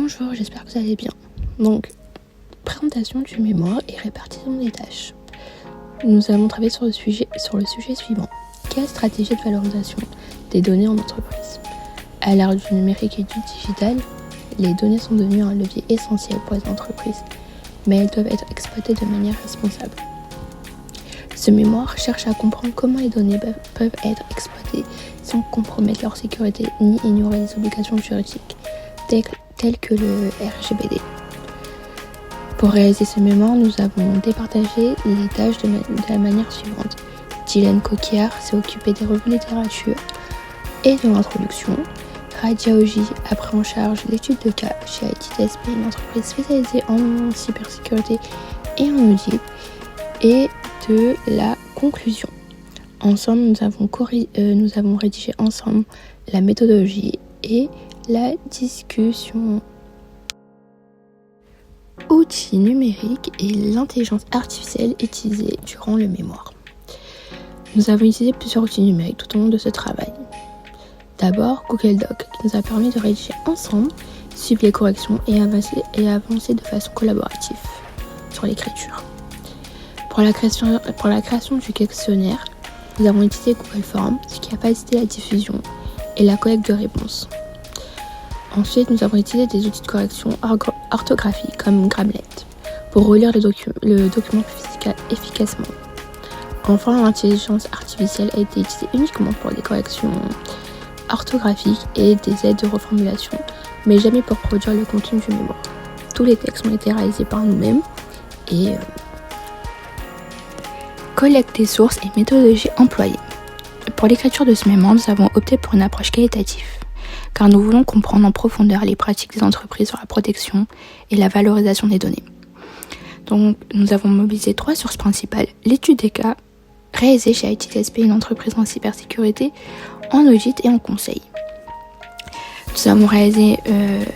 Bonjour, j'espère que vous allez bien. Donc, présentation du mémoire et répartition des tâches. Nous avons travaillé sur le sujet suivant. Quelle stratégie de valorisation des données en entreprise? À l'ère du numérique et du digital, les données sont devenues un levier essentiel pour les entreprises, mais elles doivent être exploitées de manière responsable. Ce mémoire cherche à comprendre comment les données peuvent être exploitées sans compromettre leur sécurité ni ignorer les obligations juridiques telles que le RGPD. Pour réaliser ce mémoire, nous avons départagé les tâches de la manière suivante. Dylan Coquillard s'est occupé des revues de littérature et de l'introduction. Radia Oji a pris en charge l'étude de cas chez ITSP, une entreprise spécialisée en cybersécurité et en audit, et de la conclusion. Ensemble, nous avons rédigé ensemble la méthodologie et la discussion. Outils numériques et l'intelligence artificielle utilisés durant le mémoire. Nous avons utilisé plusieurs outils numériques tout au long de ce travail. D'abord, Google Doc, qui nous a permis de rédiger ensemble, suivre les corrections et avancer de façon collaborative sur l'écriture. Pour la création du questionnaire, nous avons utilisé Google Forms, ce qui a facilité la diffusion et la collecte de réponses. Ensuite, nous avons utilisé des outils de correction orthographique comme Gramlet pour relire le document efficacement. Enfin, l'intelligence artificielle a été utilisée uniquement pour des corrections orthographiques et des aides de reformulation, mais jamais pour produire le contenu du mémoire. Tous les textes ont été réalisés par nous-mêmes et collecte des sources et méthodologie employée. Pour l'écriture de ce mémoire, nous avons opté pour une approche qualitative, car nous voulons comprendre en profondeur les pratiques des entreprises sur la protection et la valorisation des données. Donc, nous avons mobilisé 3 sources principales. L'étude des cas réalisée chez ITSP, une entreprise en cybersécurité, en audit et en conseil. Nous avons réalisé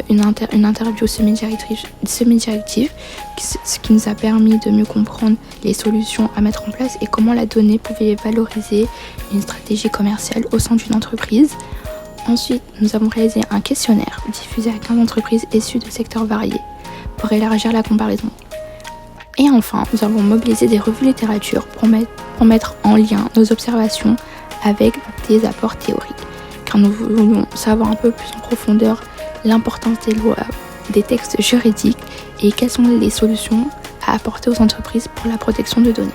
une interview semi-directive, ce qui nous a permis de mieux comprendre les solutions à mettre en place et comment la donnée pouvait valoriser une stratégie commerciale au sein d'une entreprise. Ensuite, nous avons réalisé un questionnaire diffusé à 15 entreprises issues de secteurs variés pour élargir la comparaison. Et enfin, nous avons mobilisé des revues littérature pour mettre en lien nos observations avec des apports théoriques, car nous voulons savoir un peu plus en profondeur l'importance des lois, des textes juridiques et quelles sont les solutions à apporter aux entreprises pour la protection de données.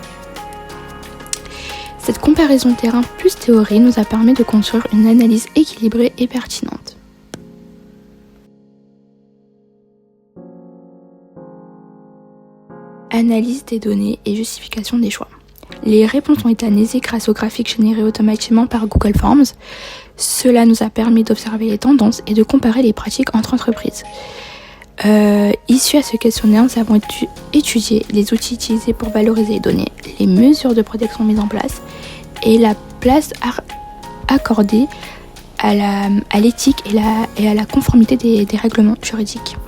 Cette comparaison terrain plus théorie nous a permis de construire une analyse équilibrée et pertinente. Analyse des données et justification des choix. Les réponses ont été analysées grâce aux graphiques générés automatiquement par Google Forms. Cela nous a permis d'observer les tendances et de comparer les pratiques entre entreprises. Issus à ce questionnaire, nous avons étudié les outils utilisés pour valoriser les données, les mesures de protection mises en place et la place accordée à l'éthique et à la conformité des règlements juridiques.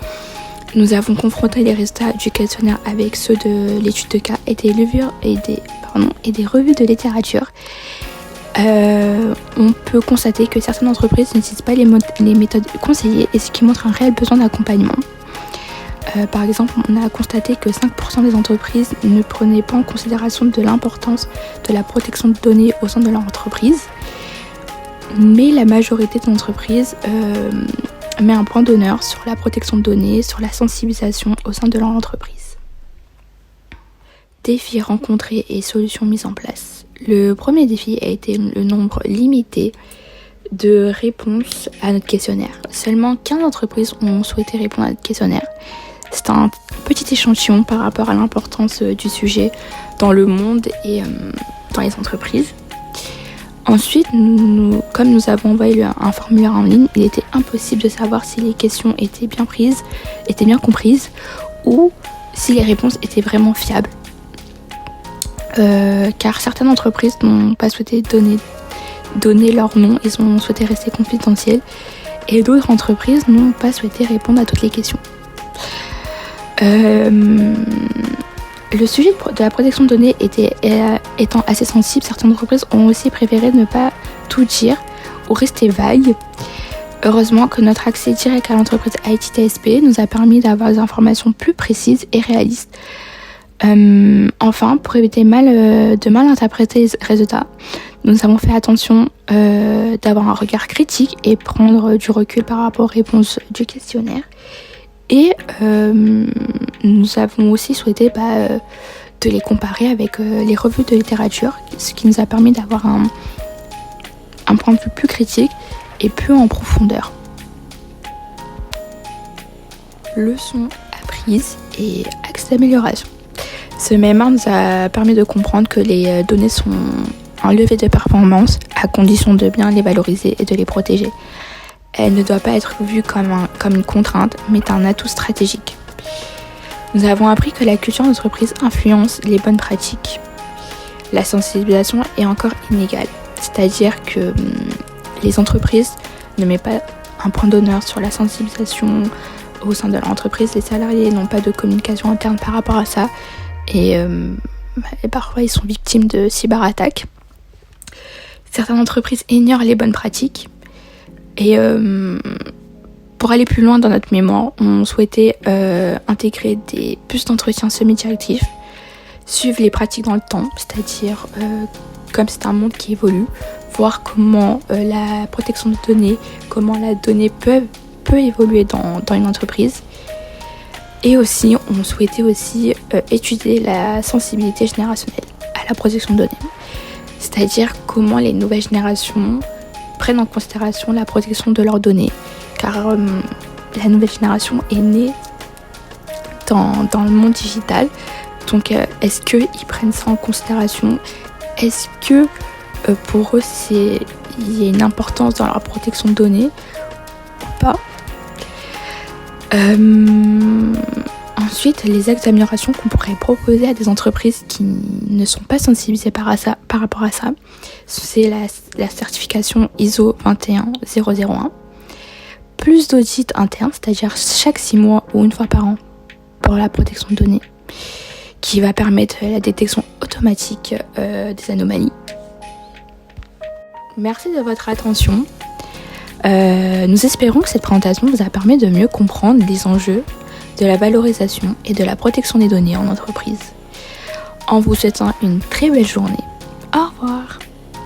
Nous avons confronté les résultats du questionnaire avec ceux de l'étude de cas et des revues de littérature. On peut constater que certaines entreprises n'utilisent pas les méthodes conseillées, et ce qui montre un réel besoin d'accompagnement. Par exemple, on a constaté que 5% des entreprises ne prenaient pas en considération de l'importance de la protection de données au sein de leur entreprise, mais la majorité des entreprises met un point d'honneur sur la protection de données, sur la sensibilisation au sein de leur entreprise. Défis rencontrés et solutions mises en place. Le premier défi a été le nombre limité de réponses à notre questionnaire. Seulement 15 entreprises ont souhaité répondre à notre questionnaire. C'est un petit échantillon par rapport à l'importance du sujet dans le monde et dans les entreprises. Ensuite, comme nous avons envoyé un formulaire en ligne, il était impossible de savoir si les questions étaient bien comprises ou si les réponses étaient vraiment fiables. Car certaines entreprises n'ont pas souhaité donner leur nom, ils ont souhaité rester confidentiels, et d'autres entreprises n'ont pas souhaité répondre à toutes les questions. Le sujet de la protection de données étant assez sensible, certaines entreprises ont aussi préféré ne pas tout dire ou rester vagues. Heureusement que notre accès direct à l'entreprise IT-TSP nous a permis d'avoir des informations plus précises et réalistes. Enfin, pour éviter de mal interpréter les résultats, nous avons fait attention d'avoir un regard critique et prendre du recul par rapport aux réponses du questionnaire. Et nous avons aussi souhaité de les comparer avec les revues de littérature, ce qui nous a permis d'avoir un point de vue plus critique et plus en profondeur. Leçons apprises et axes d'amélioration. Ce mémoire nous a permis de comprendre que les données sont un levier de performance à condition de bien les valoriser et de les protéger. Elle ne doit pas être vue comme une contrainte, mais un atout stratégique. Nous avons appris que la culture d'entreprise influence les bonnes pratiques. La sensibilisation est encore inégale, c'est-à-dire que les entreprises ne mettent pas un point d'honneur sur la sensibilisation au sein de l'entreprise. Les salariés n'ont pas de communication interne par rapport à ça et parfois ils sont victimes de cyberattaques. Certaines entreprises ignorent les bonnes pratiques et pour aller plus loin dans notre mémoire, on souhaitait intégrer des puces d'entretien semi-directifs, suivre les pratiques dans le temps, c'est-à-dire comme c'est un monde qui évolue, voir comment la protection de données, comment la donnée peut évoluer dans une entreprise. Et aussi, on souhaitait aussi étudier la sensibilité générationnelle à la protection de données, c'est-à-dire comment les nouvelles générations prennent en considération la protection de leurs données, car la nouvelle génération est née dans le monde digital. Donc est-ce qu'ils prennent ça en considération? Est-ce que pour eux il y a une importance dans leur protection de données ou pas? Ensuite, les axes d'amélioration qu'on pourrait proposer à des entreprises qui ne sont pas sensibilisées par rapport à ça, c'est la certification ISO 21001. Plus d'audits internes, c'est-à-dire chaque 6 mois ou une fois par an pour la protection de données, qui va permettre la détection automatique des anomalies. Merci de votre attention. Nous espérons que cette présentation vous a permis de mieux comprendre les enjeux de la valorisation et de la protection des données en entreprise. En vous souhaitant une très belle journée. Au revoir.